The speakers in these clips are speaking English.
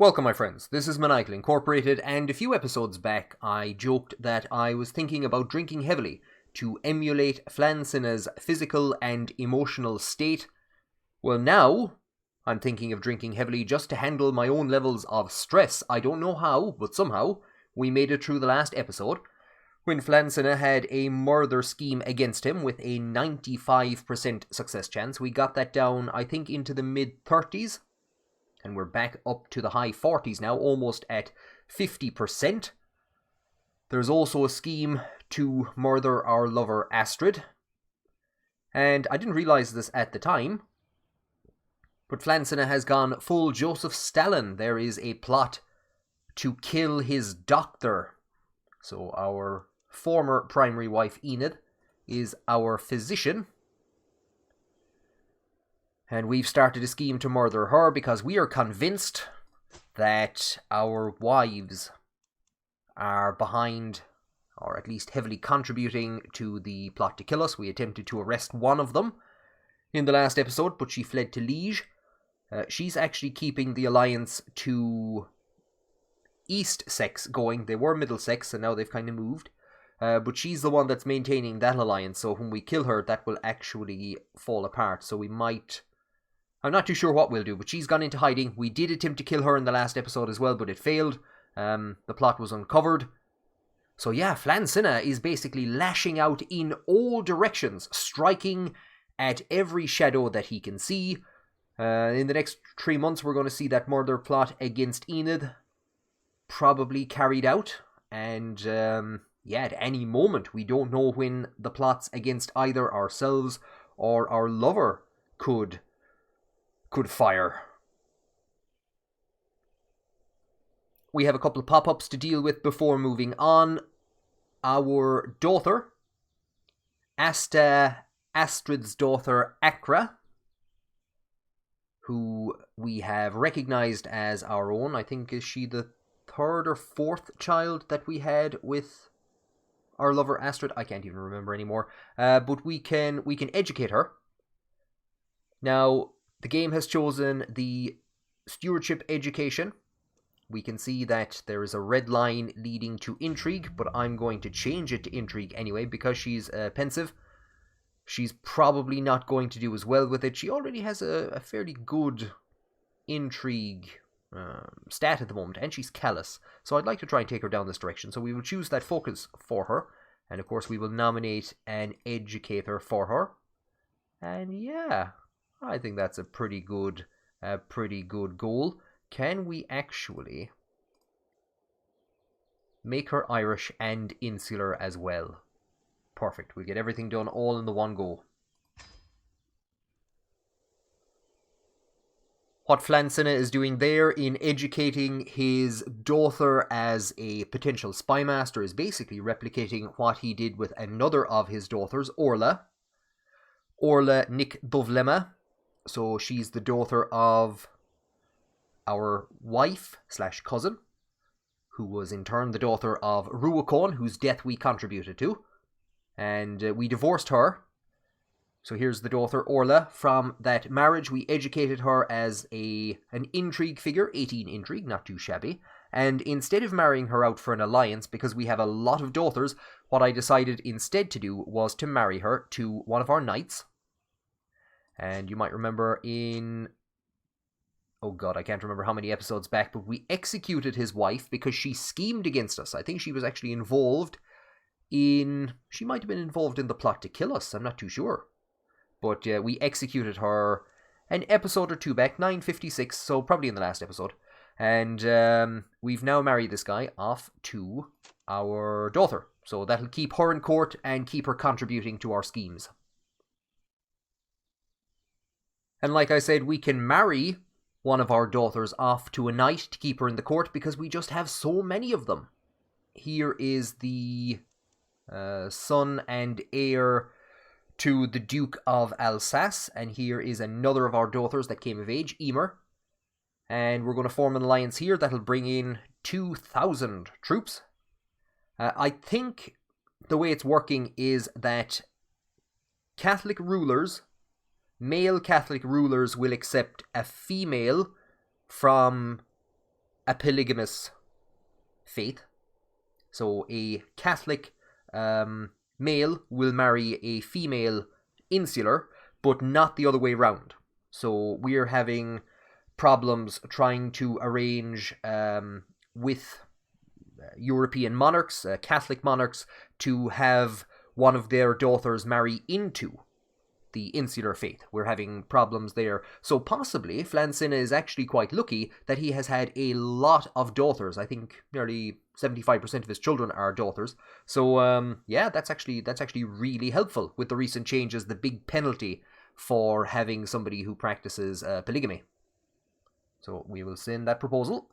Welcome, my friends. This is Maniacal Incorporated, and a few episodes back I joked that I was thinking about drinking heavily to emulate Flann Sinna's physical and emotional state. Well, now I'm thinking of drinking heavily just to handle my own levels of stress. I don't know how, but somehow we made it through the last episode when Flann Sinna had a murder scheme against him with a 95% success chance. We got that down, I think, into the mid-30s. And we're back up to the high 40s now, almost at 50%. There's also a scheme to murder our lover Astrid. And I didn't realise this at the time, but Flann Sinna has gone full Joseph Stalin. There is a plot to kill his doctor. So our former primary wife Enid is our physician. And we've started a scheme to murder her because we are convinced that our wives are behind, or at least heavily contributing to the plot to kill us. We attempted to arrest one of them in the last episode, but she fled to Liege. She's actually keeping the alliance to East Sex going. They were Middlesex, and now they've kind of moved. But she's the one that's maintaining that alliance, so when we kill her, that will actually fall apart. So we might... I'm not too sure what we'll do, but she's gone into hiding. We did attempt to kill her in the last episode as well, but it failed. The plot was uncovered. So yeah, Flann Sinna is basically lashing out in all directions, striking at every shadow that he can see. In the next 3 months, we're going to see that murder plot against Enid probably carried out. And yeah, at any moment, we don't know when the plots against either ourselves or our lover could fire. We have a couple of pop-ups to deal with before moving on. Our daughter, Astrid's daughter, Acra, who we have recognized as our own. I think, is she the third or fourth child that we had with our lover Astrid? I can't even remember anymore. But we can educate her. Now, the game has chosen the stewardship education. We can see that there is a red line leading to intrigue, but I'm going to change it to intrigue anyway because she's pensive. She's probably not going to do as well with it. She already has a fairly good intrigue stat at the moment, and she's callous. So I'd like to try and take her down this direction. So we will choose that focus for her. And of course we will nominate an educator for her. And yeah, I think that's a pretty good goal. Can we actually make her Irish and insular as well? Perfect. We'll get everything done all in the one go. What Flann Sinna is doing there in educating his daughter as a potential spy master is basically replicating what he did with another of his daughters, Orla Nick Dovlema. So she's the daughter of our wife/cousin, who was in turn the daughter of Ruacon, whose death we contributed to. And we divorced her. So here's the daughter, Orla. From that marriage, we educated her as an intrigue figure, 18 intrigue, not too shabby. And instead of marrying her out for an alliance, because we have a lot of daughters, what I decided instead to do was to marry her to one of our knights. And you might remember in... oh god, I can't remember how many episodes back, but we executed his wife because she schemed against us. I think she was actually involved in... she might have been involved in the plot to kill us, I'm not too sure. But we executed her an episode or two back, 956, so probably in the last episode. And we've now married this guy off to our daughter. So that'll keep her in court and keep her contributing to our schemes. And like I said, we can marry one of our daughters off to a knight to keep her in the court because we just have so many of them. Here is the son and heir to the Duke of Alsace, and here is another of our daughters that came of age, Emer. And we're going to form an alliance here that'll bring in 2,000 troops. I think the way it's working is that Catholic rulers, male Catholic rulers, will accept a female from a polygamous faith. So a Catholic male will marry a female insular, but not the other way around. So we're having problems trying to arrange with European monarchs, Catholic monarchs, to have one of their daughters marry into the insular faith. We're having problems there. So possibly Flann Sinna is actually quite lucky that he has had a lot of daughters. I think nearly 75% of his children are daughters. So yeah, that's actually really helpful with the recent changes, the big penalty for having somebody who practices polygamy. So we will send that proposal.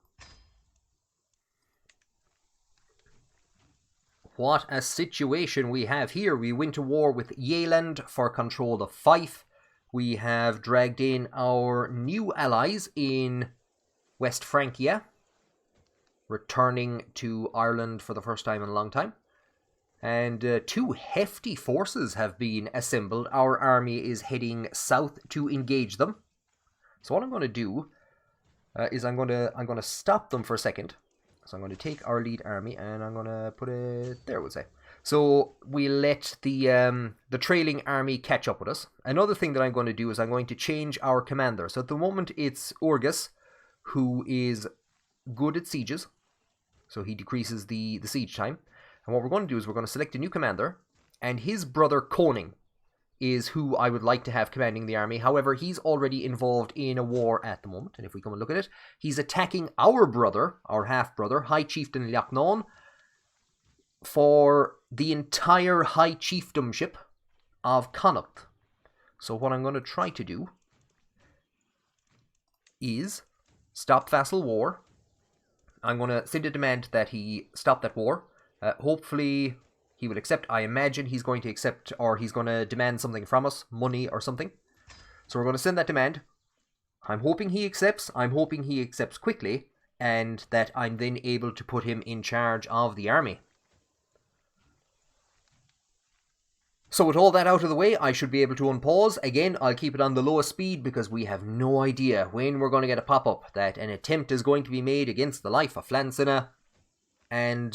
What a situation we have here. We went to war with Yealand for control of Fife. We have dragged in our new allies in West Francia, returning to Ireland for the first time in a long time. And two hefty forces have been assembled. Our army is heading south to engage them. So what I'm going to do is I'm going to stop them for a second. So I'm going to take our lead army and I'm going to put it there, we'll say. So we let the trailing army catch up with us. Another thing that I'm going to do is I'm going to change our commander. So at the moment it's Urgus, who is good at sieges. So he decreases the siege time. And what we're going to do is we're going to select a new commander. And his brother Coning is who I would like to have commanding the army. However, he's already involved in a war at the moment. And if we come and look at it, he's attacking our brother, our half-brother, High Chieftain Leachnaun, for the entire High Chieftainship of Connacht. So what I'm going to try to do is stop vassal war. I'm going to send a demand that he stop that war. Hopefully he will accept. I imagine he's going to accept, or he's going to demand something from us, money or something. So we're going to send that demand. I'm hoping he accepts. I'm hoping he accepts quickly, and that I'm then able to put him in charge of the army. So with all that out of the way, I should be able to unpause. Again, I'll keep it on the lowest speed because we have no idea when we're going to get a pop-up that an attempt is going to be made against the life of Flann Sinna, and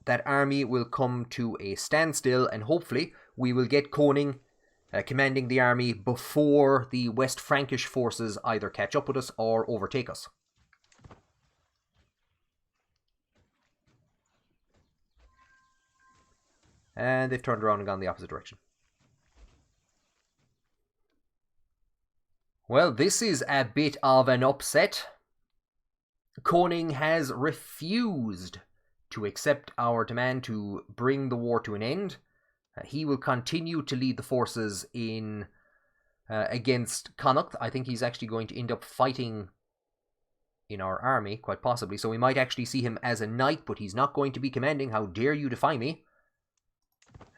that army will come to a standstill, and hopefully we will get Coning commanding the army before the West Frankish forces either catch up with us or overtake us. And they've turned around and gone the opposite direction. Well, this is a bit of an upset. Coning has refused to accept our demand to bring the war to an end. He will continue to lead the forces in against Connacht. I think he's actually going to end up fighting in our army, quite possibly. So we might actually see him as a knight, but he's not going to be commanding. How dare you defy me?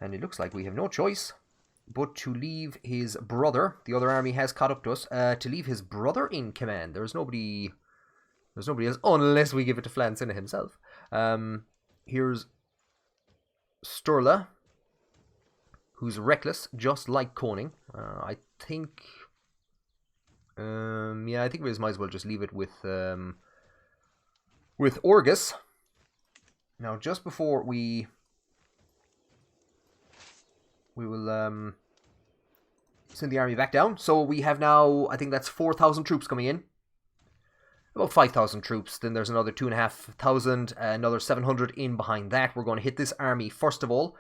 And it looks like we have no choice but to leave his brother. The other army has caught up to us. To leave his brother in command. There's nobody else, unless we give it to Flann Sinna himself. Here's Sturla, who's reckless, just like Coning. I think, yeah, I think we might as well just leave it with Urgus. Now, just before we will send the army back down. So we have now, I think that's 4,000 troops coming in. About 5,000 troops. Then there's another 2,500, another 700 in behind that. We're going to hit this army first of all.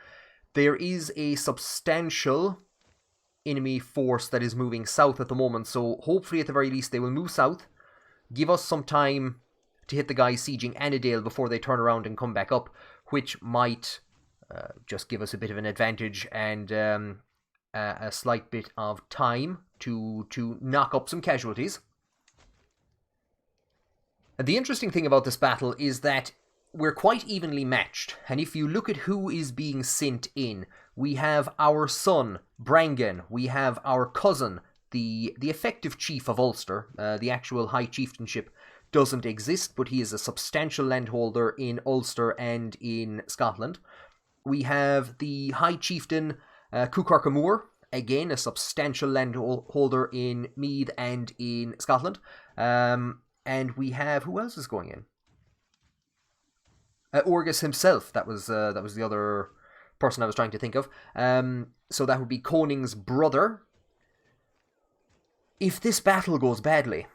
There is a substantial enemy force that is moving south at the moment. So hopefully at the very least they will move south. Give us some time to hit the guys sieging Annandale before they turn around and come back up. Which might just give us a bit of an advantage and a slight bit of time to knock up some casualties. And the interesting thing about this battle is that we're quite evenly matched. And if you look at who is being sent in, we have our son, Brangan. We have our cousin, the effective chief of Ulster. The actual high chieftainship doesn't exist, but he is a substantial landholder in Ulster and in Scotland. We have the high chieftain, Cucarcamore, again a substantial landholder in Meath and in Scotland. and we have... Who else is going in? Orgus himself. That was the other person I was trying to think of. So that would be Coning's brother. If this battle goes badly,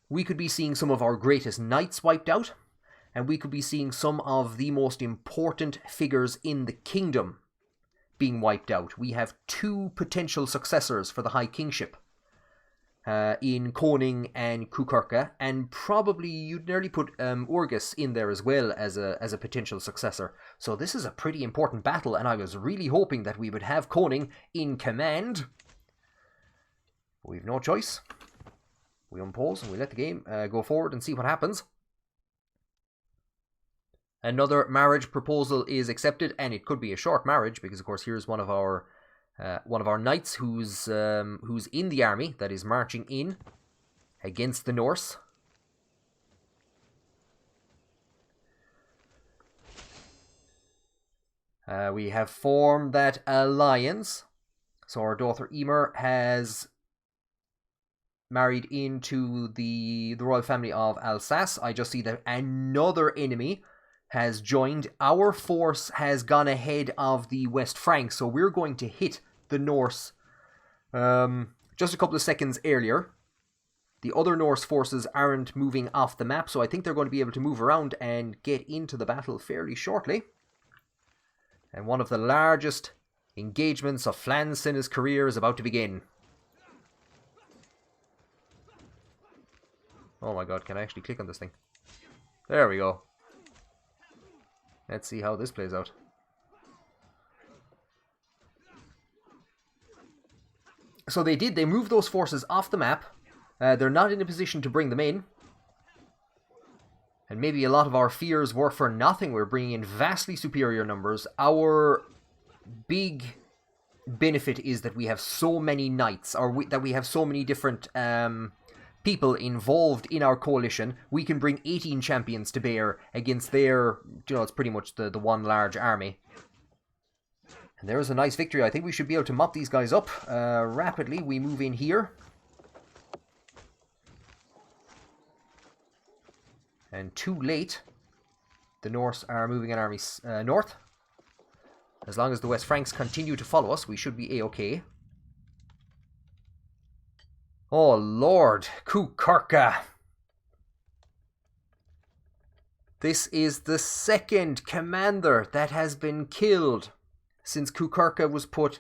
we could be seeing some of our greatest knights wiped out, and we could be seeing some of the most important figures in the kingdom being wiped out. We have 2 potential successors for the High Kingship in Coning and Kukurka, and probably you'd nearly put Orgus in there as well as a potential successor. So this is a pretty important battle, and I was really hoping that we would have Coning in command. We've no choice. We unpause and we let the game go forward and see what happens. Another marriage proposal is accepted, and it could be a short marriage because, of course, here's one of our knights who's in the army that is marching in against the Norse. We have formed that alliance. So our daughter Emer has married into the royal family of Alsace. I just see that another enemy has joined. Our force has gone ahead of the West Franks, so we're going to hit the Norse just a couple of seconds earlier. The other Norse forces aren't moving off the map, so I think they're going to be able to move around and get into the battle fairly shortly. And one of the largest engagements of Flann Sinna's career is about to begin. Oh my god, can I actually click on this thing? There we go. Let's see how this plays out. So they moved those forces off the map. They're not in a position to bring them in. And maybe a lot of our fears were for nothing. We're bringing in vastly superior numbers. Our big benefit is that we have so many knights, or that we have so many different people involved in our coalition. We can bring 18 champions to bear against their, it's pretty much the one large army. And there's a nice victory. I think we should be able to mop these guys up rapidly. We move in here. And too late. The Norse are moving an army north. As long as the West Franks continue to follow us, we should be a-okay. Oh lord, Kukurka. This is the second commander that has been killed since Kukurka was put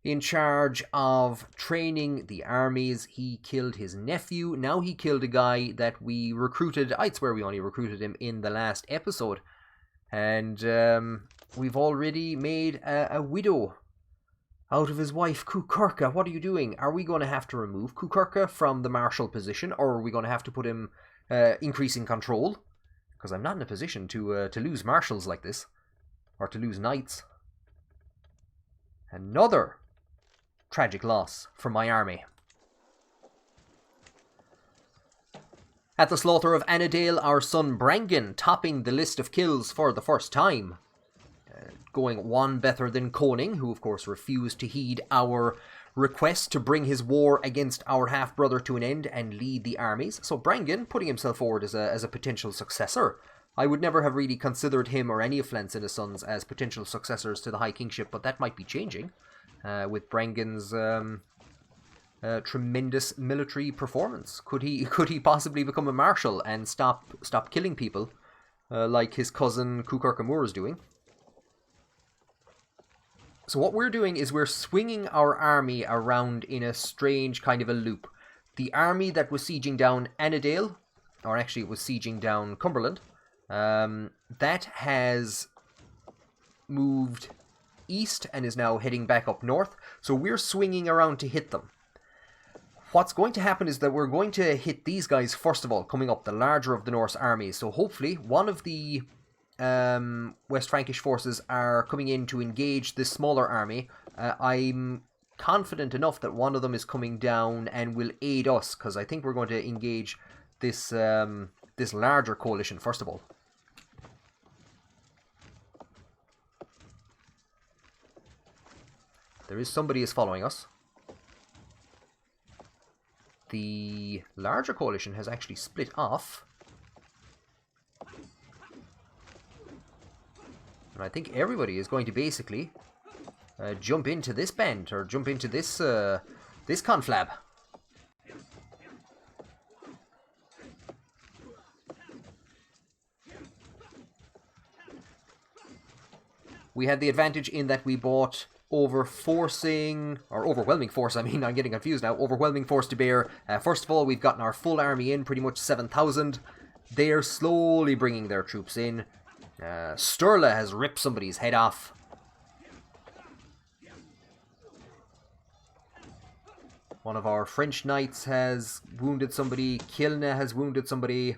in charge of training the armies. He killed his nephew. Now he killed a guy that we recruited. I'd swear we only recruited him in the last episode. And we've already made a widow out of his wife, Kukurka. What are you doing? Are we going to have to remove Kukurka from the marshal position, or are we going to have to put him increasing control? Because I'm not in a position to lose marshals like this, or to lose knights. Another tragic loss for my army. At the slaughter of Annadale, our son Brangen topping the list of kills for the first time. Going one better than Coning, who of course refused to heed our request to bring his war against our half-brother to an end and lead the armies. So Brangen putting himself forward as a potential successor. I would never have really considered him or any of Flann Sinna's sons as potential successors to the High Kingship, but that might be changing with Brangen's tremendous military performance. Could he possibly become a marshal and stop killing people like his cousin Kukurka Moore is doing? So what we're doing is we're swinging our army around in a strange kind of a loop. The army that was sieging down Annadale, or actually it was sieging down Cumberland, that has moved east and is now heading back up north. So we're swinging around to hit them. What's going to happen is that we're going to hit these guys first of all, coming up, the larger of the Norse armies. So hopefully one of the West Frankish forces are coming in to engage this smaller army. I'm confident enough that one of them is coming down and will aid us, because I think we're going to engage this this larger coalition first of all. There is somebody is following us. the larger coalition has actually split off. And I think everybody is going to basically jump into this band, or jump into this this conflab. We had the advantage in that we bought overwhelming force, I mean, I'm getting confused now, overwhelming force to bear. First of all, we've gotten our full army in, pretty much 7,000. They're slowly bringing their troops in. Sturla has ripped somebody's head off. One of our French knights has wounded somebody. Kilna has wounded somebody.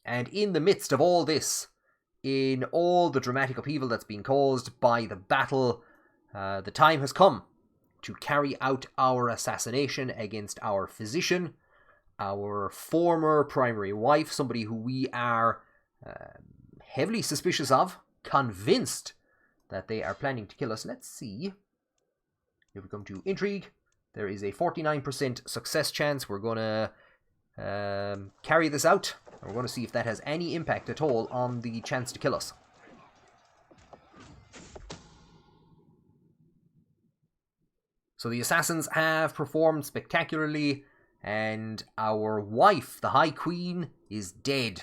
And in the midst of all this, in all the dramatic upheaval that's been caused by the battle, the time has come to carry out our assassination against our physician, our former primary wife, somebody who we are heavily suspicious of, convinced that they are planning to kill us. Let's see. If we come to intrigue, there is a 49% success chance. We're going to carry this out. We're going to see if that has any impact at all on the chance to kill us. So the assassins have performed spectacularly, and our wife, the High Queen, is dead.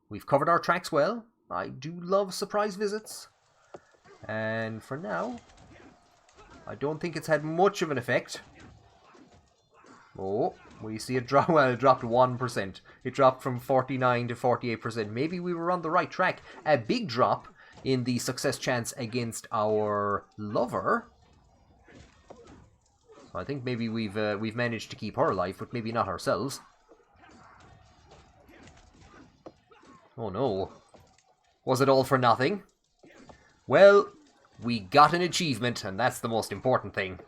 We've covered our tracks well. I do love surprise visits. And for now, I don't think it's had much of an effect. Oh, we see it drop. Well, it dropped 1%. It dropped from 49 to 48%. Maybe we were on the right track. A big drop in the success chance against our lover. So I think maybe we've managed to keep her alive, but maybe not ourselves. Oh no. Was it all for nothing? Well, we got an achievement, and that's the most important thing.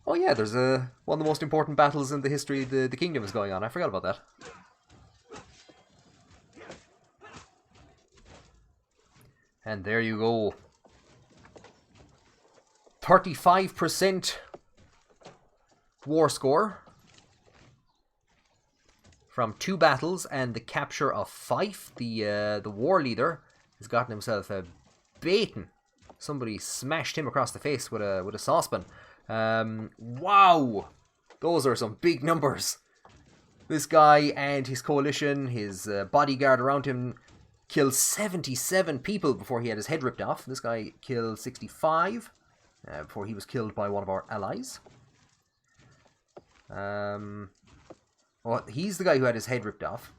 Oh yeah, there's one of the most important battles in the history of the kingdom is going on. I forgot about that. And there you go. 35% war score from 2 battles, and the capture of Fife, the war leader, has gotten himself a beating. Somebody smashed him across the face with a saucepan. Wow, those are some big numbers. This guy and his coalition, his bodyguard around him, killed 77 people before he had his head ripped off. This guy killed 65 before he was killed by one of our allies. Well, he's the guy who had his head ripped off.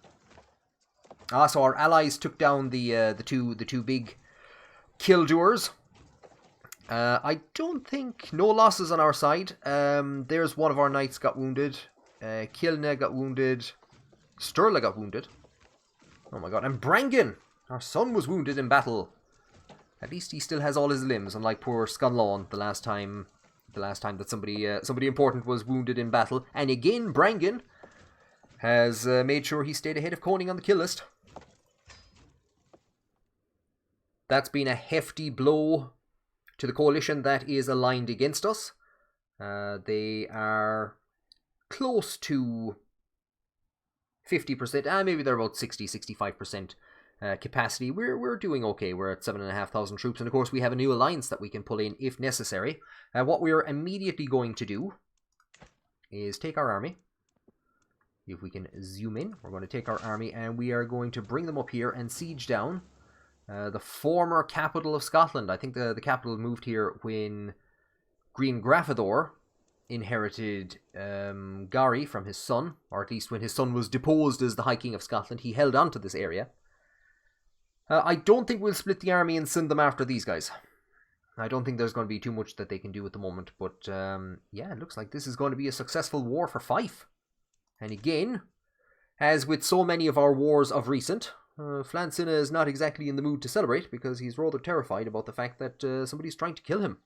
So our allies took down the two big killdoers. I don't think no losses on our side. There's one of our knights got wounded. Kilna got wounded. Sturla got wounded. Oh my god! And Brangan, our son, was wounded in battle. At least he still has all his limbs, unlike poor Scanlon the last time that somebody important was wounded in battle. And again, Brangan has made sure he stayed ahead of Koning on the kill list. That's been a hefty blow to the coalition that is aligned against us. They are close to 50%, maybe they're about 60-65% capacity. We're doing okay. We're at 7,500 troops, and of course we have a new alliance that we can pull in if necessary. What we are immediately going to do is take our army. If we can zoom in, we're going to take our army and we are going to bring them up here and siege down the former capital of Scotland. I think the capital moved here when Green Grafador inherited Gary from his son, or at least when his son was deposed as the High King of Scotland. He held on to this area. I don't think we'll split the army and send them after these guys. I don't think there's going to be too much that they can do at the moment, but yeah, it looks like this is going to be a successful war for Fife. And again, as with so many of our wars of recent, Flann Sinna is not exactly in the mood to celebrate because he's rather terrified about the fact that somebody's trying to kill him.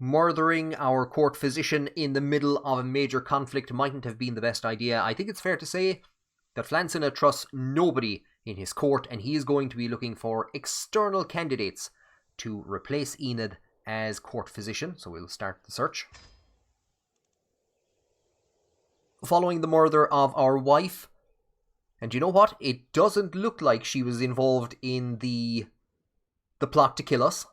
Murdering our court physician in the middle of a major conflict mightn't have been the best idea. I think it's fair to say that Flann Sinna trusts nobody in his court, and he is going to be looking for external candidates to replace Enid as court physician, so we'll start the search. Following the murder of our wife, and you know what? It doesn't look like she was involved in the plot to kill us.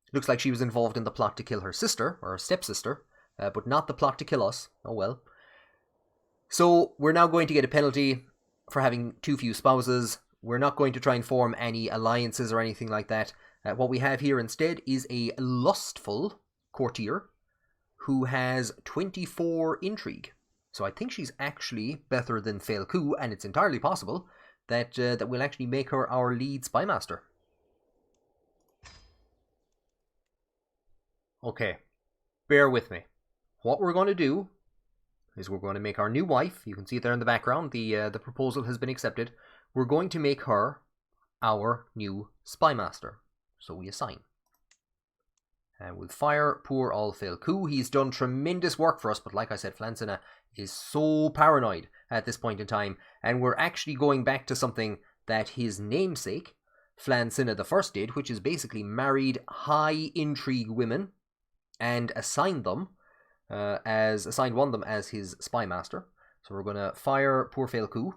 It looks like she was involved in the plot to kill her sister, or her stepsister, but not the plot to kill us. Oh well. So we're now going to get a penalty for having too few spouses. We're not going to try and form any alliances or anything like that. What we have here instead is a lustful courtier who has 24 intrigue. So I think she's actually better than Failcu, and it's entirely possible that that we'll actually make her our lead spymaster. Okay, bear with me. What we're going to do is we're going to make our new wife. You can see it there in the background. The proposal has been accepted. We're going to make her our new spymaster. So we assign. And we'll fire poor old Failcu. He's done tremendous work for us, but like I said, Flann Sinna is so paranoid at this point in time, and we're actually going back to something that his namesake, Flann Sinna I, did, which is basically married high intrigue women and assigned one of them as his spymaster. So we're going to fire poor Failcu.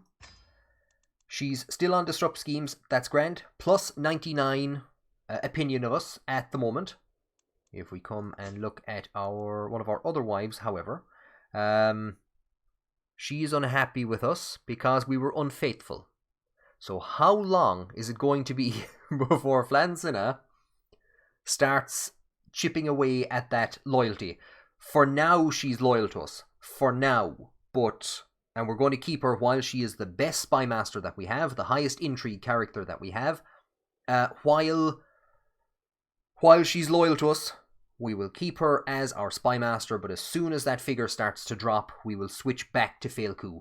She's still on disrupt schemes, that's grand. Plus 99 opinion of us at the moment. If we come and look at one of our other wives, however, she is unhappy with us because we were unfaithful. So how long is it going to be before Flann Sinna starts chipping away at that loyalty? For now, she's loyal to us. For now. And we're going to keep her while she is the best spymaster that we have, the highest intrigue character that we have. While she's loyal to us, we will keep her as our spymaster, but as soon as that figure starts to drop, we will switch back to Failcu.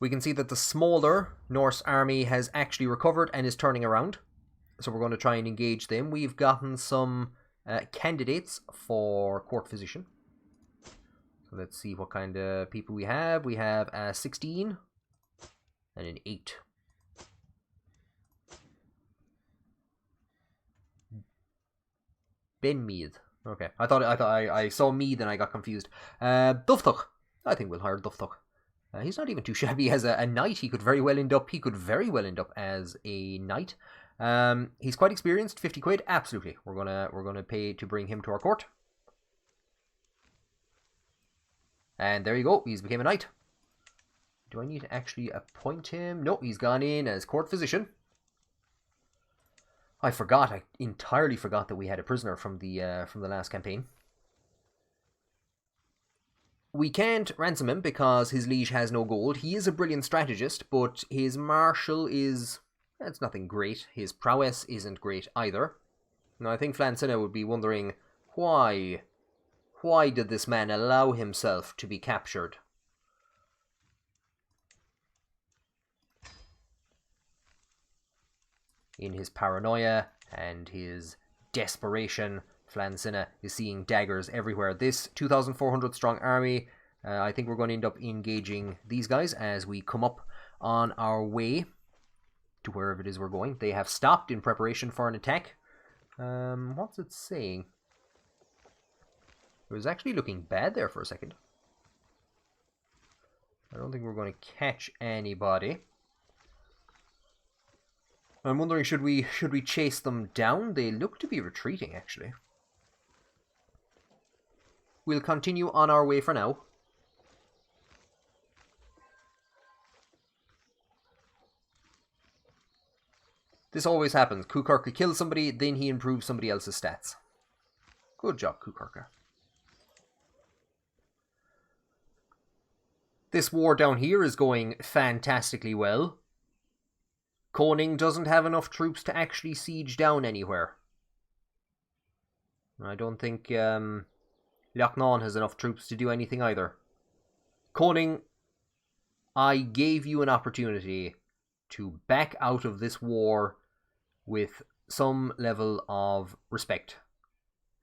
We can see that the smaller Norse army has actually recovered and is turning around. So we're going to try and engage them. We've gotten some candidates for court physician. So let's see what kind of people we have. We have a 16 and an 8. Ben Mead. Okay, I saw Mead and I got confused. Duftuch. I think we'll hire Duftuch. He's not even too shabby as a knight. He could very well end up as a knight. He's quite experienced. 50 quid, absolutely. We're gonna pay to bring him to our court. And there you go. He's became a knight. Do I need to actually appoint him? No, he's gone in as court physician. I entirely forgot that we had a prisoner from the last campaign. We can't ransom him because his liege has no gold. He is a brilliant strategist, but his martial it's nothing great. His prowess isn't great either. Now, I think Flann Sinna would be wondering why did this man allow himself to be captured? In his paranoia and his desperation, Flann Sinna is seeing daggers everywhere. This 2,400 strong army, I think we're going to end up engaging these guys as we come up on our way to wherever it is we're going. They have stopped in preparation for an attack. What's it saying? It was actually looking bad there for a second. I don't think we're going to catch anybody. I'm wondering, should we chase them down? They look to be retreating, actually. We'll continue on our way for now. This always happens. Kukarka kills somebody, then he improves somebody else's stats. Good job, Kukarka. This war down here is going fantastically well. Koning doesn't have enough troops to actually siege down anywhere. I don't think Lochnawn has enough troops to do anything either. Koning, I gave you an opportunity to back out of this war with some level of respect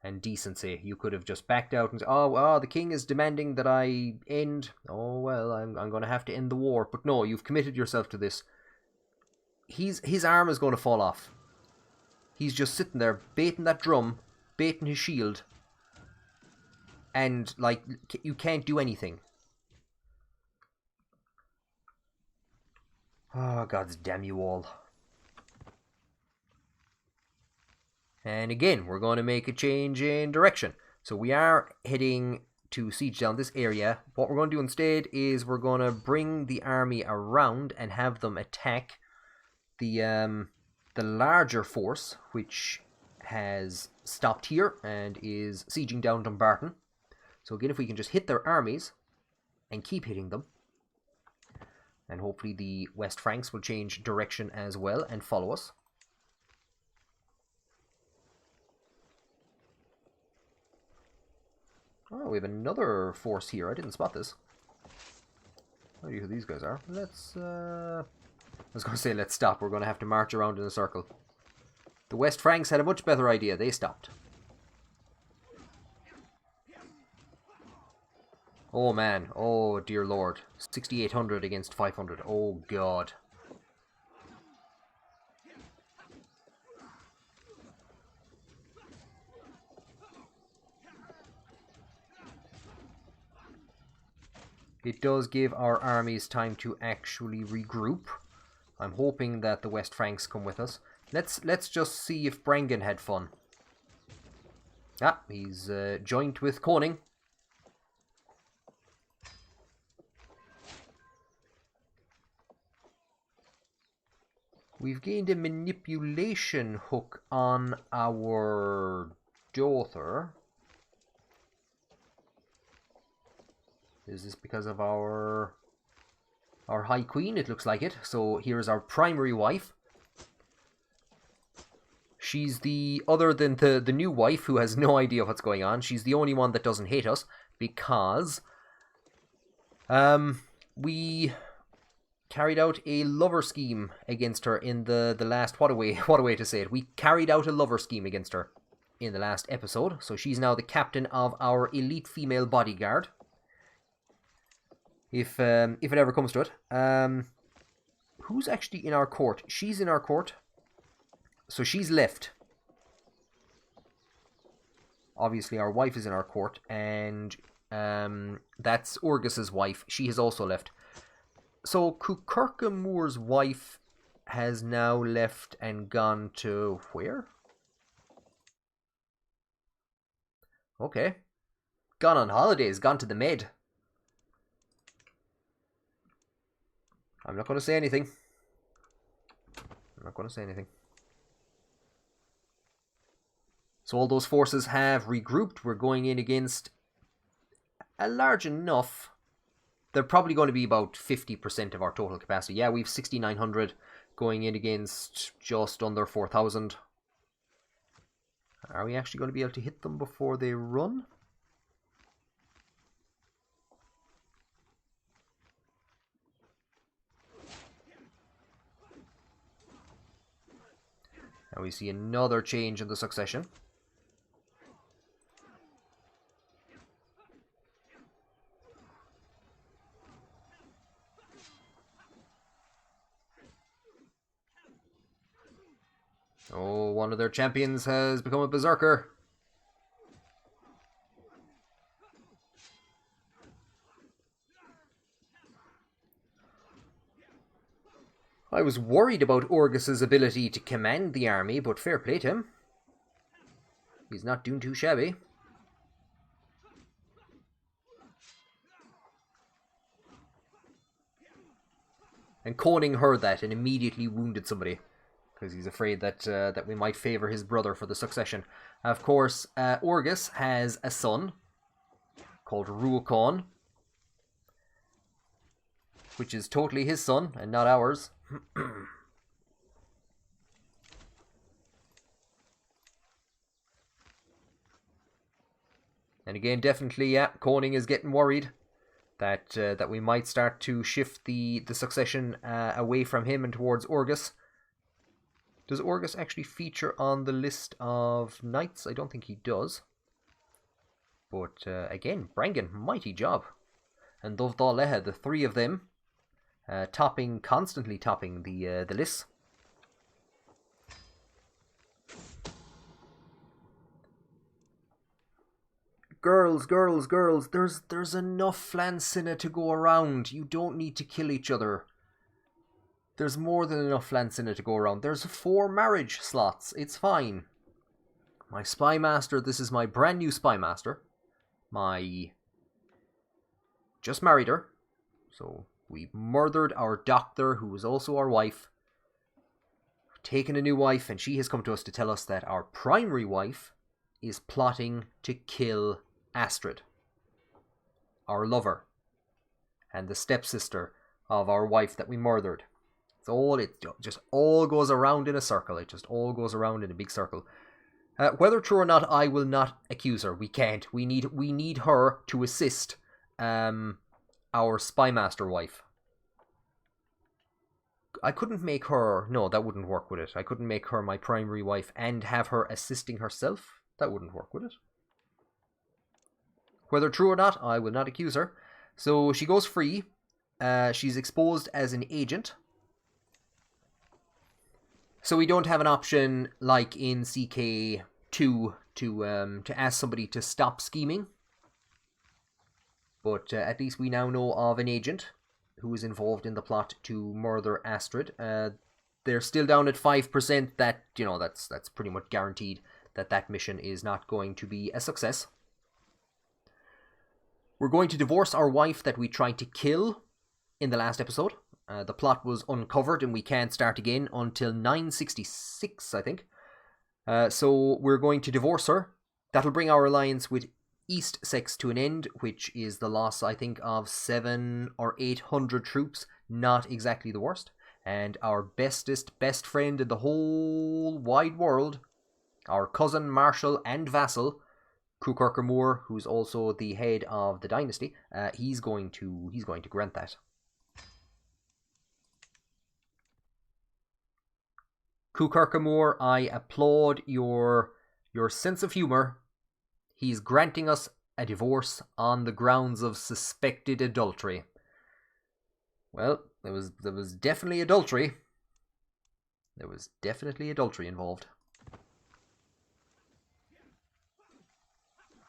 and decency. You could have just backed out and said, oh, the king is demanding that I end. Oh, well, I'm going to have to end the war. But no, you've committed yourself to this. His arm is going to fall off. He's just sitting there, baiting that drum, baiting his shield. And, like, you can't do anything. Oh, gods damn you all. And again, we're going to make a change in direction. So we are heading to siege down this area. What we're going to do instead is we're going to bring the army around and have them attack the larger force, which has stopped here and is sieging down Dumbarton. So again, if we can just hit their armies and keep hitting them, and hopefully the West Franks will change direction as well and follow us. Oh, we have another force here. I didn't spot this. I don't know who these guys are. Let's, I was going to say let's stop. We're going to have to march around in a circle. The West Franks had a much better idea. They stopped. Oh man. Oh dear lord. 6,800 against 500. Oh god. It does give our armies time to actually regroup. I'm hoping that the West Franks come with us. Let's just see if Brangen had fun. Ah, he's joined with Koning. We've gained a manipulation hook on our daughter. Is this because of our High Queen? It looks like it. So here's our primary wife. She's the, other than the new wife who has no idea what's going on, she's the only one that doesn't hate us because we carried out a lover scheme against her in the last, what a way to say it. We carried out a lover scheme against her in the last episode. So she's now the captain of our elite female bodyguard. If it ever comes to it. Who's actually in our court? She's in our court. So she's left. Obviously our wife is in our court. And that's Orgus's wife. She has also left. So Cuchurca Moore's wife has now left and gone to where? Okay. Gone on holidays. Gone to the Med. I'm not going to say anything. I'm not going to say anything. So all those forces have regrouped. We're going in against a large enough. They're probably going to be about 50% of our total capacity. Yeah, we've 6,900 going in against just under 4,000. Are we actually going to be able to hit them before they run? And we see another change in the succession. Oh, one of their champions has become a berserker. I was worried about Orgus's ability to command the army, but fair play to him. He's not doing too shabby. And Koning heard that and immediately wounded somebody, because he's afraid that that we might favour his brother for the succession. Of course, Orgus has a son called Ruakon, which is totally his son and not ours. And again, definitely, yeah, Koning is getting worried that that we might start to shift the succession away from him and towards Orgus. Does Orgus actually feature on the list of knights? I don't think he does. But again, Brangen, mighty job. And Dovdaleha, the three of them, constantly topping the list. Girls, girls, girls, there's enough Flann Sinna to go around. You don't need to kill each other. There's more than enough Flann Sinna to go around. There's 4 marriage slots. It's fine. My spy master, this is my brand new spy master. Just married her. So we murdered our doctor, who was also our wife. Taken a new wife, and she has come to us to tell us that our primary wife is plotting to kill Astrid, our lover, and the stepsister of our wife that we murdered. It just all goes around in a circle. It just all goes around in a big circle. Whether true or not, I will not accuse her. We can't. We need her to assist our spy master wife. I couldn't make her... No, that wouldn't work with it. I couldn't make her my primary wife and have her assisting herself. That wouldn't work with it. Whether true or not, I will not accuse her. So she goes free. She's exposed as an agent. So we don't have an option like in CK2 to ask somebody to stop scheming. But at least we now know of an agent who is involved in the plot to murder Astrid. They're still down at 5%. That, that's pretty much guaranteed that mission is not going to be a success. We're going to divorce our wife that we tried to kill in the last episode. The plot was uncovered and we can't start again until 966, I think. So we're going to divorce her. That'll bring our alliance with East Sex to an end, which is the loss, I think, of 700 or 800 troops. Not exactly the worst. And our best friend in the whole wide world, our cousin, marshal, and vassal, Crusader Kings, who's also the head of the dynasty, he's going to grant that. Crusader Kings, I applaud your sense of humor. He's granting us a divorce on the grounds of suspected adultery. Well, there was definitely adultery. There was definitely adultery involved.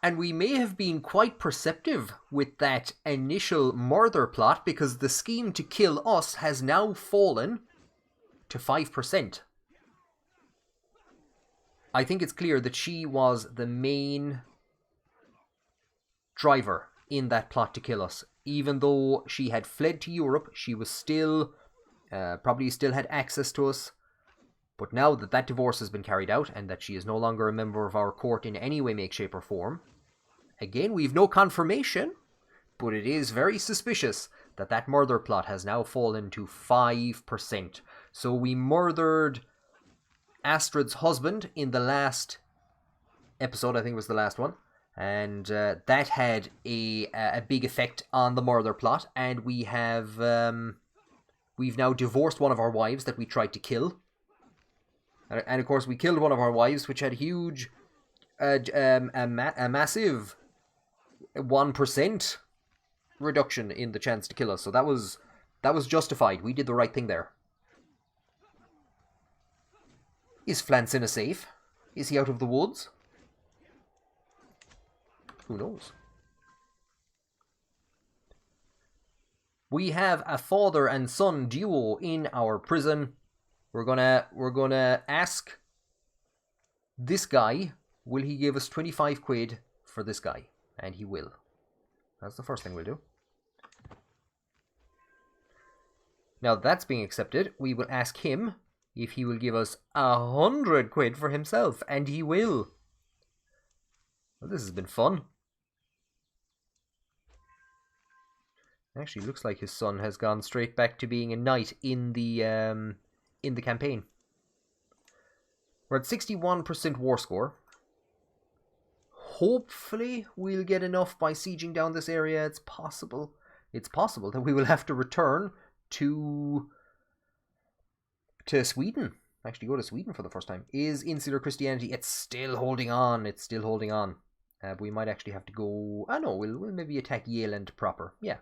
And we may have been quite perceptive with that initial murder plot, because the scheme to kill us has now fallen to 5%. I think it's clear that she was the main driver in that plot to kill us. Even though she had fled to Europe, she was still, probably still had access to us. But now that divorce has been carried out, and that she is no longer a member of our court in any way, make, shape, or form, again, we've no confirmation, but it is very suspicious that murder plot has now fallen to 5%. So we murdered Astrid's husband in the last episode, I think it was the last one, and that had a big effect on the murder plot, and we have we've now divorced one of our wives that we tried to kill, and of course we killed one of our wives, which had huge a massive 1% reduction in the chance to kill us. So that was justified. We did the right thing there. Is Flann Sinna safe? Is he out of the woods? Who knows? We have a father and son duo in our prison. We're gonna ask this guy, will he give us 25 quid for this guy? And he will. That's the first thing we'll do. Now that's being accepted, we will ask him if he will give us 100 quid for himself, and he will. Well, this has been fun. Actually, looks like his son has gone straight back to being a knight in the campaign. We're at 61% war score. Hopefully, we'll get enough by sieging down this area. It's possible. It's possible that we will have to return to Sweden. Actually, go to Sweden for the first time. Is insular Christianity? It's still holding on. It's still holding on. We might actually have to go. I know. We'll maybe attack Yealand proper. Yeah.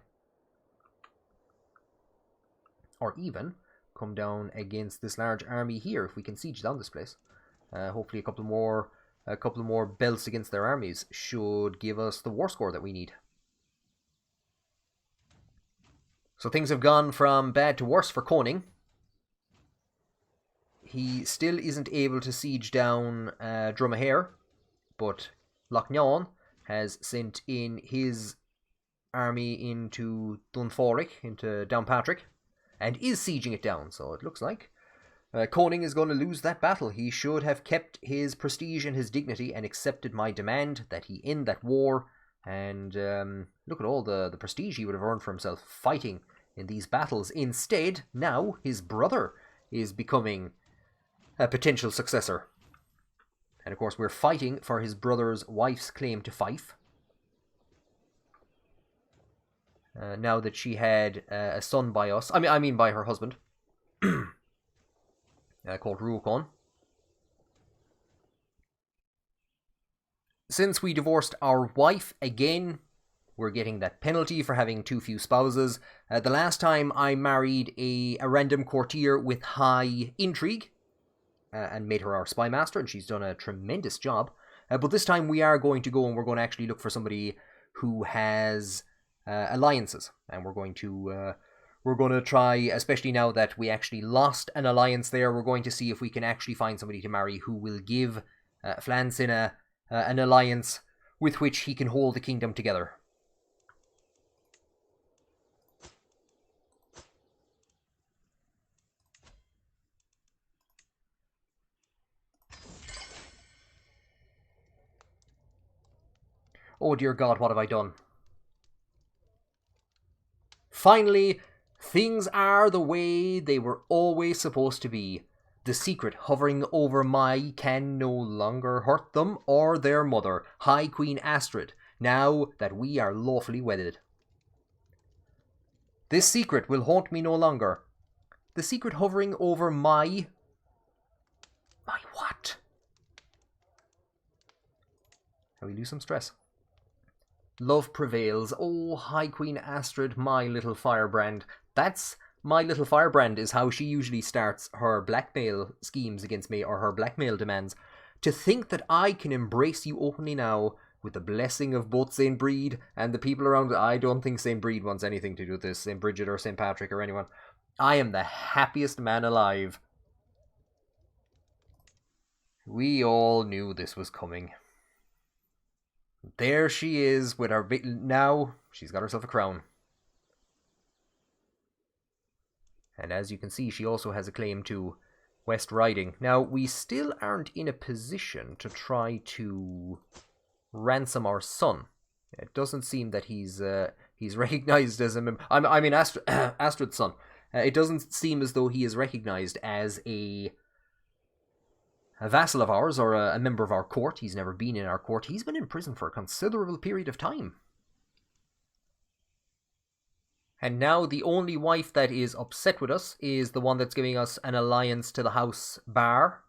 Or even come down against this large army here if we can siege down this place. Hopefully a couple more a couple more belts against their armies should give us the war score that we need. So things have gone from bad to worse for Koning. He still isn't able to siege down Drumahair, but Lochnawn has sent in his army into Dunforic, into Downpatrick, and is sieging it down, so it looks like Koning is going to lose that battle. He should have kept his prestige and his dignity and accepted my demand that he end that war. And look at all the prestige he would have earned for himself fighting in these battles. Instead, now his brother is becoming a potential successor. And of course, we're fighting for his brother's wife's claim to Fife. Now that she had a son by us, I mean by her husband, called Ruakon. Since we divorced our wife again, we're getting that penalty for having too few spouses. The last time I married a random courtier with high intrigue and made her our spy master, and she's done a tremendous job. But this time we are going to go and we're going to actually look for somebody who has alliances, and we're going to try, especially now that we actually lost an alliance there, we're going to see if we can actually find somebody to marry who will give Flann Sinna an alliance with which he can hold the kingdom together. Oh dear God, what have I done? Finally, things are the way they were always supposed to be. The secret hovering over Mai can no longer hurt them or their mother, High Queen Astrid, now that we are lawfully wedded. This secret will haunt me no longer. The secret hovering over my what? Can we lose some stress? Love prevails. Oh, High Queen Astrid, my little firebrand. That's my little firebrand is how she usually starts her blackmail schemes against me, or her blackmail demands. To think that I can embrace you openly now, with the blessing of both St. Brede and the people around it. I don't think St. Brede wants anything to do with this, St. Bridget or St. Patrick or anyone. I am the happiest man alive. We all knew this was coming. There she is with her... Now, she's got herself a crown. And as you can see, she also has a claim to West Riding. Now, we still aren't in a position to try to ransom our son. It doesn't seem that he's recognized as a member... I mean, Astrid's son. It doesn't seem as though he is recognized as a vassal of ours or a member of our court. He's never been in our court. He's been in prison for a considerable period of time. And now the only wife that is upset with us is the one that's giving us an alliance to the House Bar.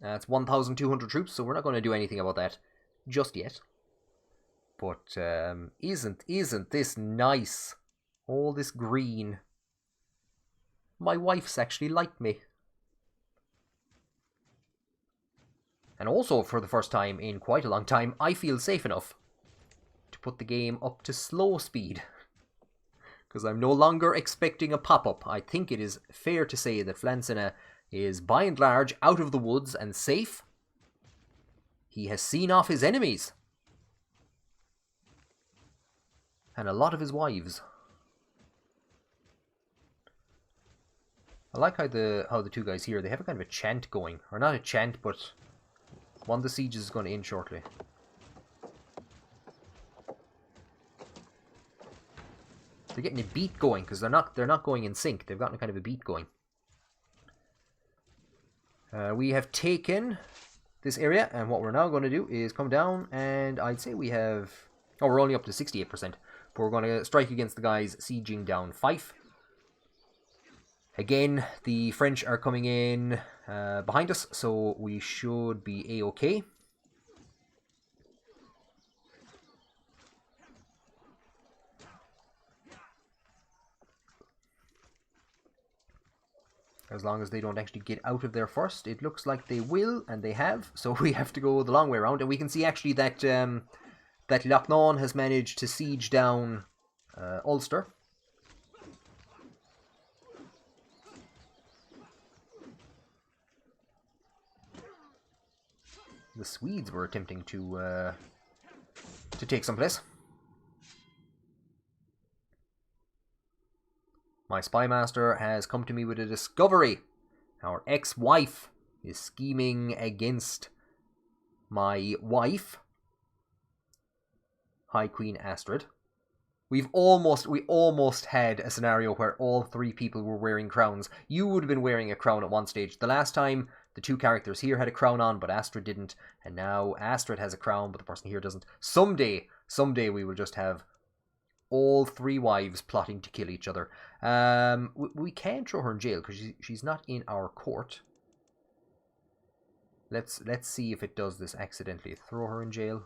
It's 1,200 troops, so we're not going to do anything about that just yet. But isn't this nice? All this green. My wife's actually like me. And also, for the first time in quite a long time, I feel safe enough to put the game up to slow speed. Because I'm no longer expecting a pop-up. I think it is fair to say that Flann Sinna is by and large out of the woods and safe. He has seen off his enemies. And a lot of his wives. I like how the two guys here, they have a kind of a chant going. Or not a chant, but one of the sieges is going to end shortly. They're getting a beat going because they're not going in sync. They've gotten a kind of a beat going. We have taken this area, and what we're now going to do is come down, and I'd say we have... Oh, we're only up to 68%. But we're going to strike against the guys sieging down Fife. Again, the French are coming in behind us, so we should be A-okay. As long as they don't actually get out of there first. It looks like they will, and they have. So we have to go the long way around. And we can see actually that that Loch None has managed to siege down Ulster. The Swedes were attempting to take some place. My spymaster has come to me with a discovery. Our ex-wife is scheming against my wife, High Queen Astrid. We almost had a scenario where all three people were wearing crowns. You would have been wearing a crown at one stage. The last time, the two characters here had a crown on, but Astrid didn't. And now Astrid has a crown, but the person here doesn't. Someday we will just have all three wives plotting to kill each other. We can throw her in jail because she's not in our court. Let's see if it does this accidentally. Throw her in jail.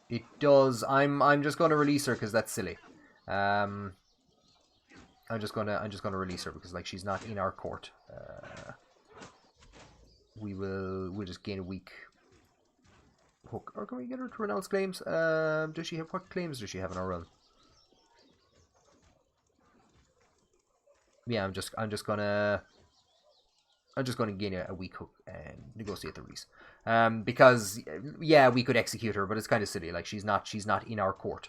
It does. I'm just going to release her because that's silly. I'm just gonna release her because like she's not in our court. We'll just gain a week. Hook, or can we get her to renounce claims? Does she have, what claims does she have in our realm? Yeah, I'm just gonna gain a weak hook and negotiate the release. Because yeah, we could execute her, but it's kind of silly. Like she's not in our court.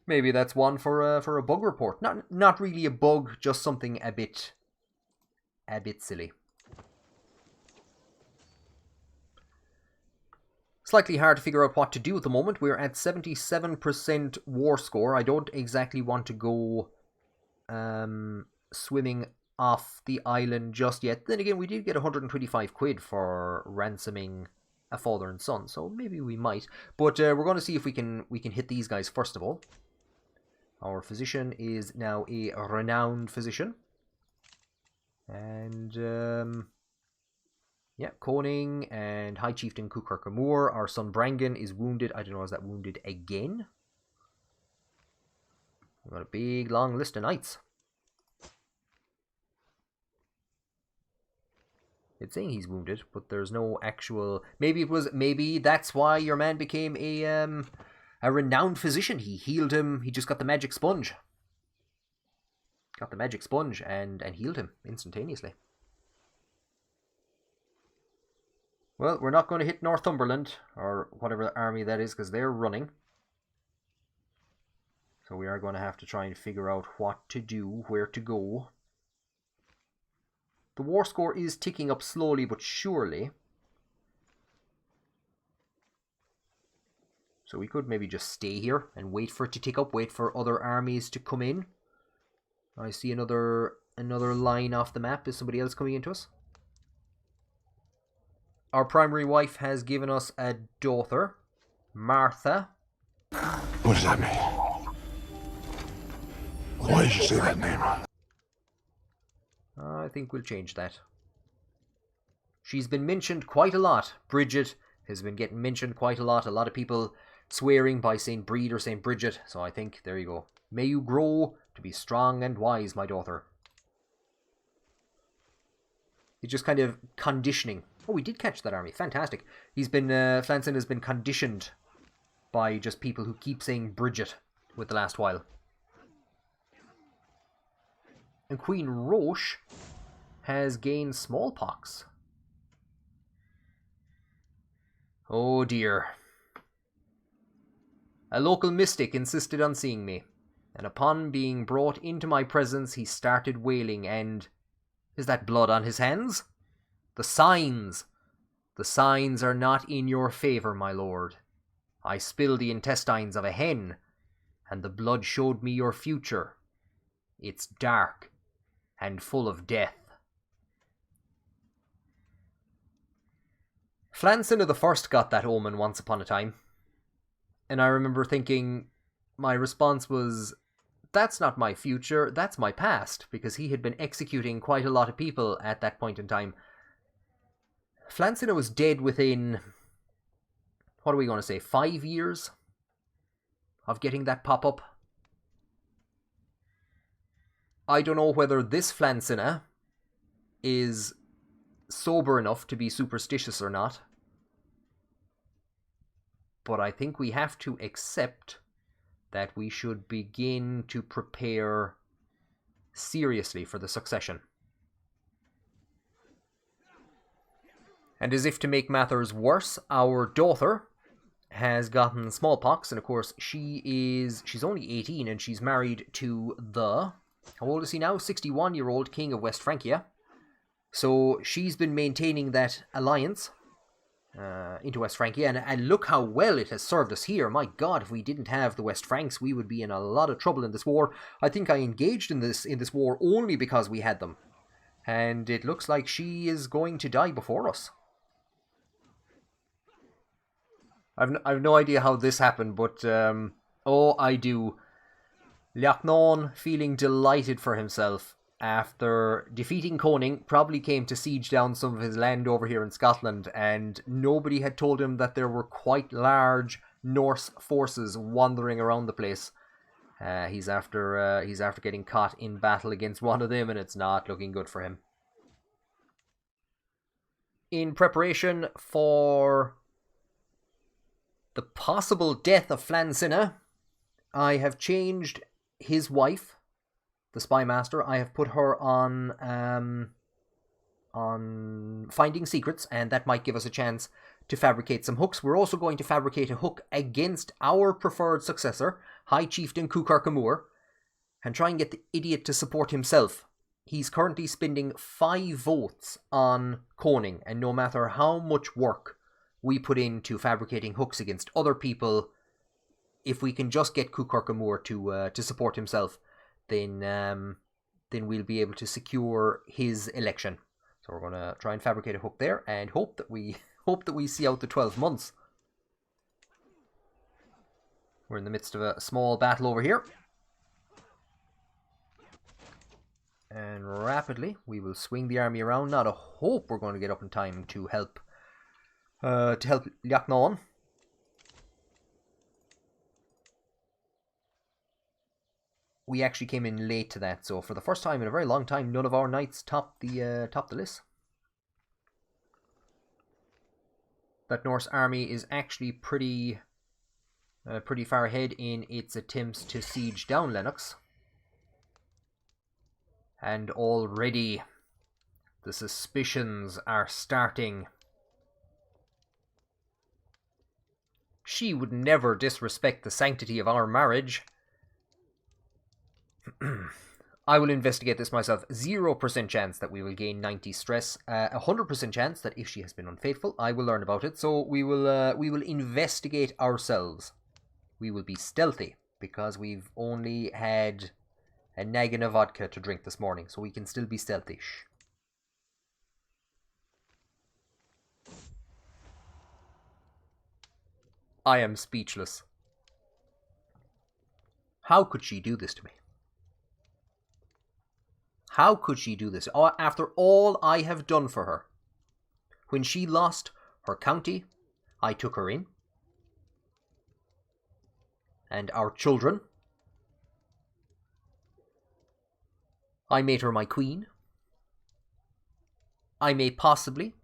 Maybe that's one for a bug report. Not really a bug, just something a bit silly. Slightly hard to figure out what to do at the moment. We're at 77% war score. I don't exactly want to go swimming off the island just yet. Then again, we did get 125 quid for ransoming a fallen son, so maybe we might. But we're going to see if we can hit these guys first of all. Our physician is now a renowned physician. And yeah, Coning and High Chieftain Kukurkamur. Our son Brangan is wounded. I don't know, is that wounded again? We've got a big long list of knights. It's saying he's wounded, but there's no actual... Maybe that's why your man became a renowned physician. He healed him. He just got the magic sponge. Got the magic sponge and healed him instantaneously. Well, we're not going to hit Northumberland, or whatever army that is, because they're running. So we are going to have to try and figure out what to do, where to go. The war score is ticking up slowly but surely. So we could maybe just stay here and wait for it to tick up, wait for other armies to come in. I see another line off the map. Is somebody else coming into us? Our primary wife has given us a daughter, Martha. What does that mean? Why did you say that name? I think we'll change that. She's been mentioned quite a lot. Bridget has been getting mentioned quite a lot. A lot of people swearing by St. Brede or St. Bridget. So I think, there you go. May you grow to be strong and wise, my daughter. It's just kind of conditioning. Oh, we did catch that army. Fantastic. He's been, Flann Sinna has been conditioned by just people who keep saying Bridget with the last while. And Queen Roche has gained smallpox. Oh dear. A local mystic insisted on seeing me, and upon being brought into my presence he started wailing and... Is that blood on his hands? The signs are not in your favour, my lord. I spilled the intestines of a hen, and the blood showed me your future. It's dark and full of death. Flann Sinna I got that omen once upon a time, and I remember thinking, my response was, that's not my future, that's my past, because he had been executing quite a lot of people at that point in time. Flann Sinna was dead within, what are we going to say, 5 years of getting that pop-up? I don't know whether this Flann Sinna is sober enough to be superstitious or not. But I think we have to accept that we should begin to prepare seriously for the succession. And as if to make matters worse, our daughter has gotten smallpox, and of course she's only 18 and she's married to the, how old is he now? 61-year-old king of West Francia. So she's been maintaining that alliance into West Francia, and look how well it has served us here. My God, if we didn't have the West Franks, we would be in a lot of trouble in this war. I think I engaged in this war only because we had them, and it looks like she is going to die before us. I've no idea how this happened, but oh, I do. Liachnon, feeling delighted for himself after defeating Coning, probably came to siege down some of his land over here in Scotland, and nobody had told him that there were quite large Norse forces wandering around the place. He's after getting caught in battle against one of them, and it's not looking good for him. In preparation for the possible death of Flann Sinna, I have changed his wife, the spy master. I have put her on finding secrets, and that might give us a chance to fabricate some hooks. We're also going to fabricate a hook against our preferred successor, High Chieftain Cuchar and try and get the idiot to support himself. He's currently spending 5 votes on Coning, and no matter how much work we put into fabricating hooks against other people, if we can just get Cuchar to support himself, then we'll be able to secure his election. So we're going to try and fabricate a hook there, and hope that we see out the 12 months. We're in the midst of a small battle over here. And rapidly, we will swing the army around. Now, to hope we're going to get up in time to help Liachnon. We actually came in late to that, so for the first time in a very long time, none of our knights topped the list. That Norse army is actually pretty far ahead in its attempts to siege down Lennox. And already the suspicions are starting. She would never disrespect the sanctity of our marriage. I will investigate this myself. 0% chance that we will gain 90 stress. 100% chance that if she has been unfaithful, I will learn about it. So we will investigate ourselves. We will be stealthy because we've only had a naggin of vodka to drink this morning, so we can still be stealthy. I am speechless. How could she do this to me? How could she do this? After all I have done for her. When she lost her county, I took her in. And our children. I made her my queen. I may possibly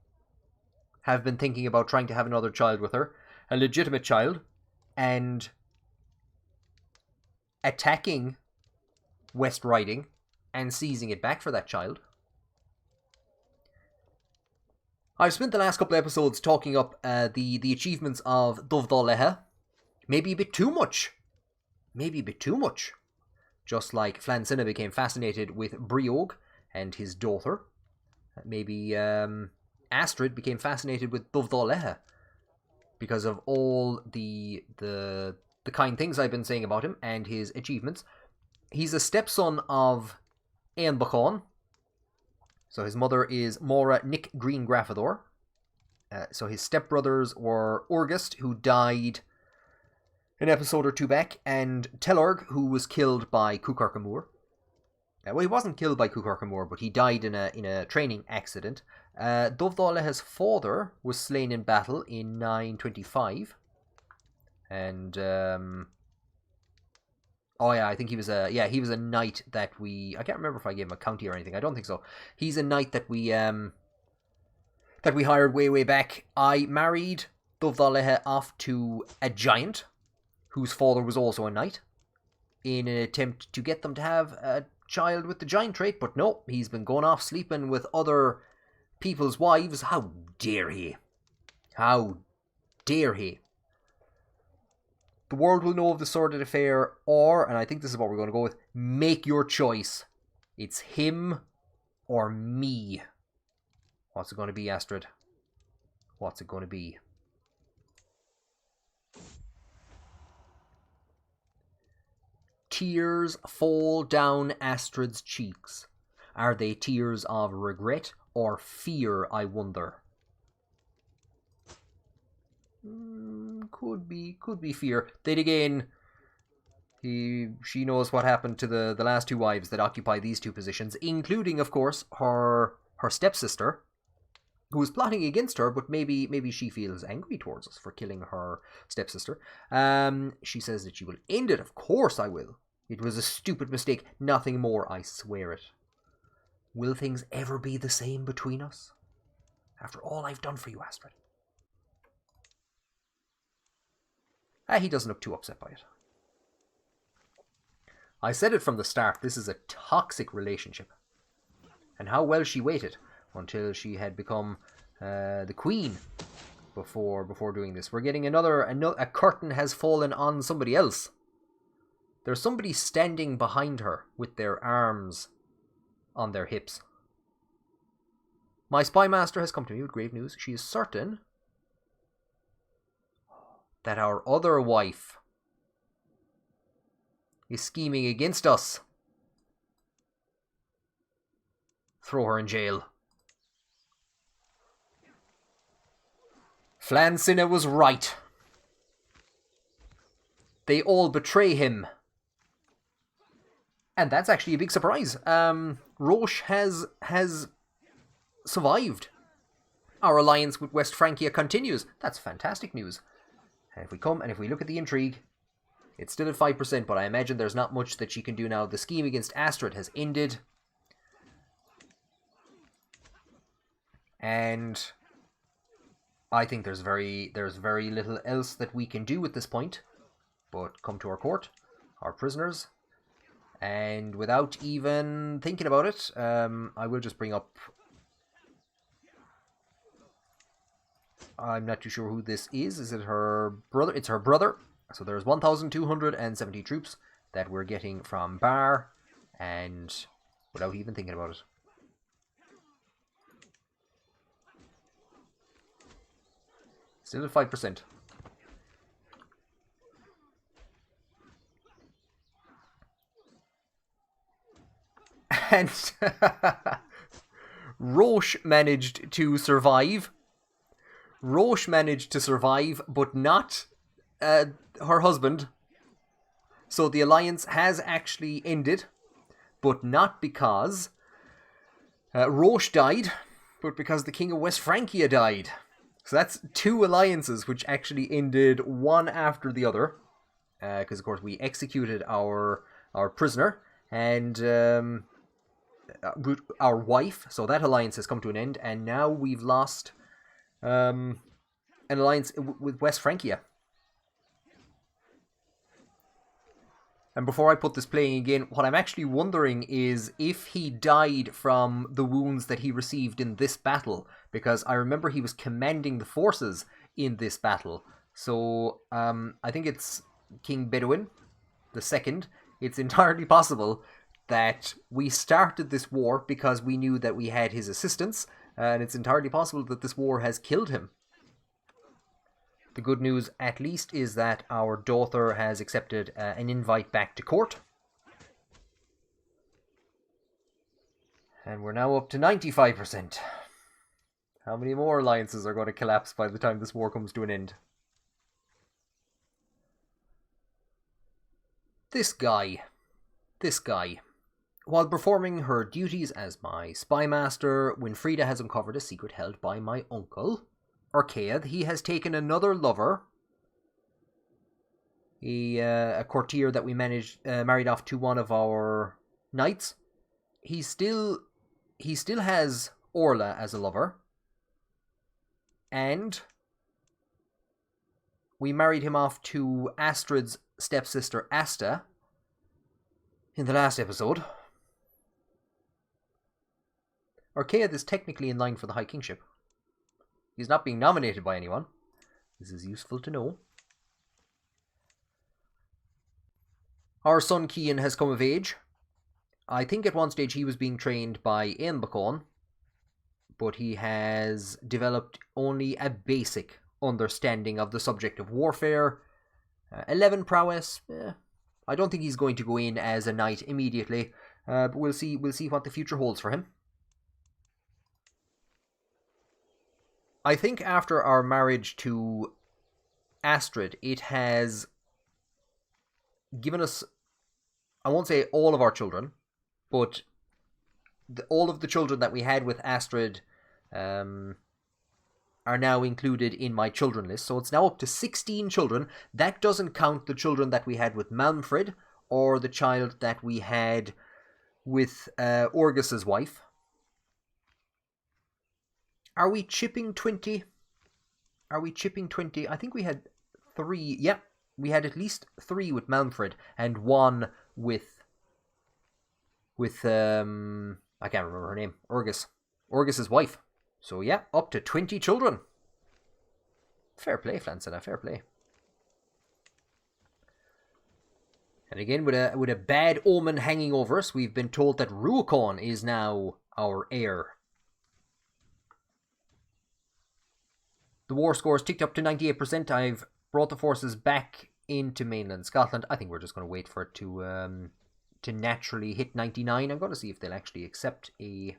have been thinking about trying to have another child with her, a legitimate child, and attacking West Riding and seizing it back for that child. I've spent the last couple of episodes talking up the achievements of Dovdal Leha. Maybe a bit too much. Just like Flann Sinna became fascinated with Briog and his daughter, maybe Astrid became fascinated with Dovdal Leha because of all the kind things I've been saying about him and his achievements. He's a stepson of Éan Bacán. So his mother is Mora Nick Green Graffador. So his stepbrothers were Orgust, who died an episode or two back, and Telorg, who was killed by Cuchar well, he wasn't killed by Cuchar but he died in a training accident. Dovdal Leha's father was slain in battle in 925. And Oh yeah, I think he was a knight that we... I can't remember if I gave him a county or anything. I don't think so. He's a knight that we hired way back. I married Dovdalehe off to a giant whose father was also a knight in an attempt to get them to have a child with the giant trait, but no, he's been going off sleeping with other people's wives. How dare he? How dare he? The world will know of the sordid affair, or, and I think this is what we're going to go with, make your choice. It's him or me. What's it going to be, Astrid? What's it going to be? Tears fall down Astrid's cheeks. Are they tears of regret or fear, I wonder? Could be fear. Then again, she knows what happened to the last two wives that occupy these two positions, including, of course, her stepsister, who was plotting against her, but maybe she feels angry towards us for killing her stepsister. She says that she will end it. Of course I will. It was a stupid mistake. Nothing more, I swear it. Will things ever be the same between us? After all I've done for you, Astrid. He doesn't look too upset by it. I said it from the start, this is a toxic relationship. And how well she waited until she had become the queen before doing this. We're getting a curtain has fallen on somebody else. There's somebody standing behind her with their arms on their hips. My spy master has come to me with grave news. She is certain that our other wife is scheming against us. Throw her in jail. Flann Sinna was right. They all betray him. And that's actually a big surprise. Roche has survived. Our alliance with West Francia continues. That's fantastic news. And if we look at the intrigue, it's still at 5%, but I imagine there's not much that she can do now. The scheme against Astrid has ended. And I think there's very little else that we can do at this point but come to our court, our prisoners, and without even thinking about it, I will just bring up... I'm not too sure who this is. Is it her brother? It's her brother. So there's 1,270 troops that we're getting from Bar, and without even thinking about it. Still at 5%. And Roche managed to survive. Roche managed to survive, but not her husband. So the alliance has actually ended, but not because Roche died, but because the King of West Francia died. So that's two alliances which actually ended one after the other. Because, of course, we executed our prisoner and our wife. So that alliance has come to an end. And now we've lost an alliance with West Francia. And before I put this playing again, what I'm actually wondering is if he died from the wounds that he received in this battle. Because I remember he was commanding the forces in this battle. So I think it's King Bedouin II. It's entirely possible that we started this war because we knew that we had his assistance. And it's entirely possible that this war has killed him. The good news, at least, is that our daughter has accepted an invite back to court. And we're now up to 95%. How many more alliances are going to collapse by the time this war comes to an end? This guy. While performing her duties as my spy master, Winfrieda has uncovered a secret held by my uncle, Orcaead. He has taken another lover a courtier that we married off to one of our knights. He still has Orla as a lover, and we married him off to Astrid's stepsister Asta in the last episode. Orcaead is technically in line for the High Kingship. He's not being nominated by anyone. This is useful to know. Our son Cian has come of age. I think at one stage he was being trained by Éanbacón, but he has developed only a basic understanding of the subject of warfare. 11 prowess. I don't think he's going to go in as a knight immediately, but we'll see what the future holds for him. I think after our marriage to Astrid, it has given us, I won't say all of our children, but all of the children that we had with Astrid are now included in my children list. So it's now up to 16 children. That doesn't count the children that we had with Malmfrid or the child that we had with Orgus's wife. Are we chipping 20? I think we had 3. Yeah, we had at least 3 with Malmfrid and 1 with I can't remember her name. Orgus's wife. So yeah, up to 20 children. Fair play, Flann Sinna, fair play. And again, with a bad omen hanging over us, we've been told that Ruacán is now our heir. The war score has ticked up to 98%. I've brought the forces back into mainland Scotland. I think we're just going to wait for it to naturally hit 99. I'm going to see if they'll actually accept a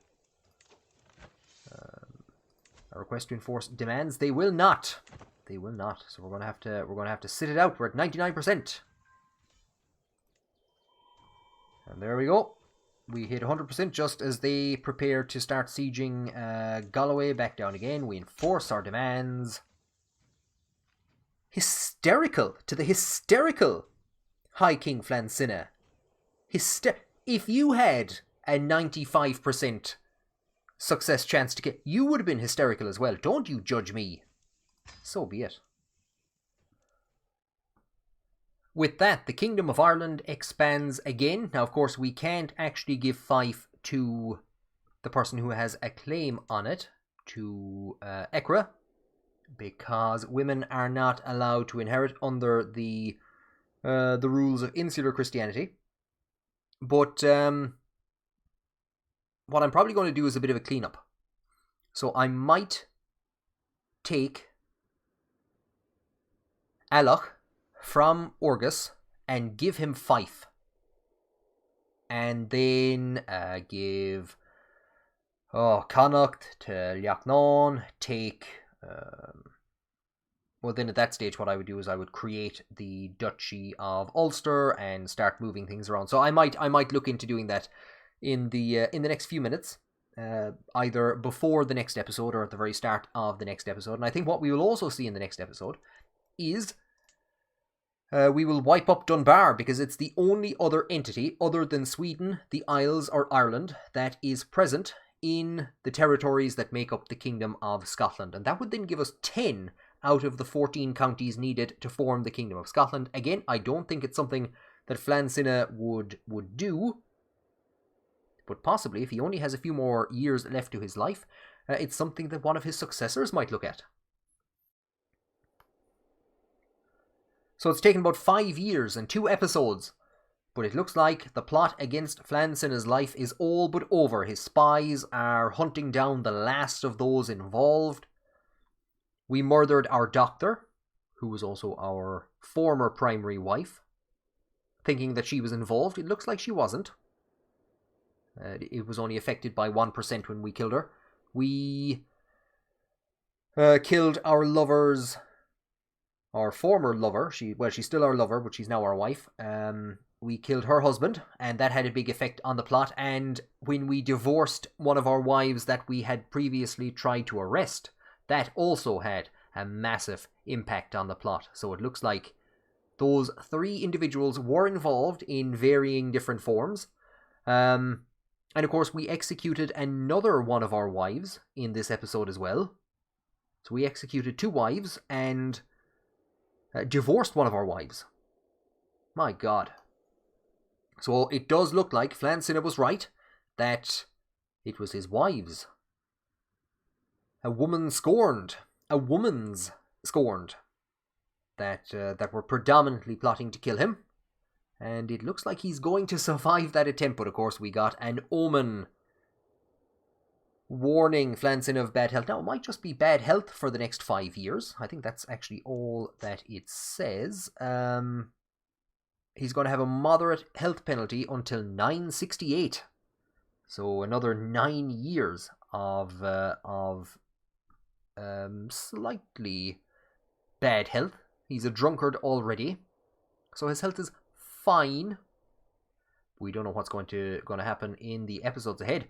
request to enforce demands. They will not. They will not. So we're going to have to sit it out. We're at 99%. And there we go. We hit 100% just as they prepare to start sieging Galloway back down again. We enforce our demands. Hysterical to the hysterical High King Flann Sinna. If you had a 95% success chance to get, you would have been hysterical as well. Don't you judge me. So be it. With that, the Kingdom of Ireland expands again. Now, of course, we can't actually give fief to the person who has a claim on it, to Ecra, because women are not allowed to inherit under the rules of insular Christianity. But what I'm probably going to do is a bit of a cleanup. So I might take Alach from Orgus and give him fief. And then give Connacht to Leachnaun, take... well, then at that stage what I would do is I would create the Duchy of Ulster and start moving things around. So I might look into doing that in the next few minutes, either before the next episode or at the very start of the next episode. And I think what we will also see in the next episode is we will wipe up Dunbar, because it's the only other entity other than Sweden, the Isles, or Ireland that is present in the territories that make up the Kingdom of Scotland. And that would then give us 10 out of the 14 counties needed to form the Kingdom of Scotland. Again, I don't think it's something that Flann Sinna would do, but possibly, if he only has a few more years left to his life, it's something that one of his successors might look at. So it's taken about 5 years and 2 episodes, but it looks like the plot against Flann Sinna's life is all but over. His spies are hunting down the last of those involved. We murdered our doctor, who was also our former primary wife, thinking that she was involved. It looks like she wasn't. It was only affected by 1% when we killed her. We killed our lover's... our former lover. She's still our lover, but she's now our wife. We killed her husband, and that had a big effect on the plot. And when we divorced one of our wives that we had previously tried to arrest, that also had a massive impact on the plot. So it looks like Those 3 individuals were involved in varying different forms. And of course, we executed another one of our wives in this episode as well. So we executed 2 wives and divorced one of our wives. My God. So it does look like Flann Sinna was right, that it was his wives. A woman's scorned, that were predominantly plotting to kill him. And it looks like he's going to survive that attempt, but of course we got an omen warning Flann Sinna of bad health. Now, it might just be bad health for the next 5 years. I think that's actually all that it says. He's going to have a moderate health penalty until 968. So another 9 years of slightly bad health. He's a drunkard already, so his health is fine. We don't know what's going to happen in the episodes ahead.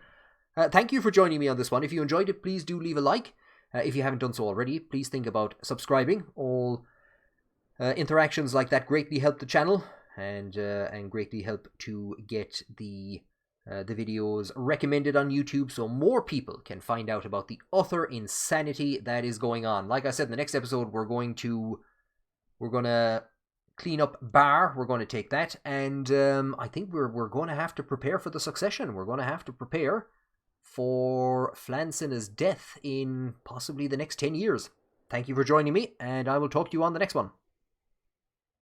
Thank you for joining me on this one. If you enjoyed it, please do leave a like. If you haven't done so already, please think about subscribing. All interactions like that greatly help the channel and greatly help to get the videos recommended on YouTube so more people can find out about the utter insanity that is going on. Like I said, in the next episode, we're going to clean up Bar. We're going to take that, and I think we're going to have to prepare for the succession. We're going to have to prepare for Flann Sinna's death in possibly the next 10 years. Thank you for joining me, and I will talk to you on the next one.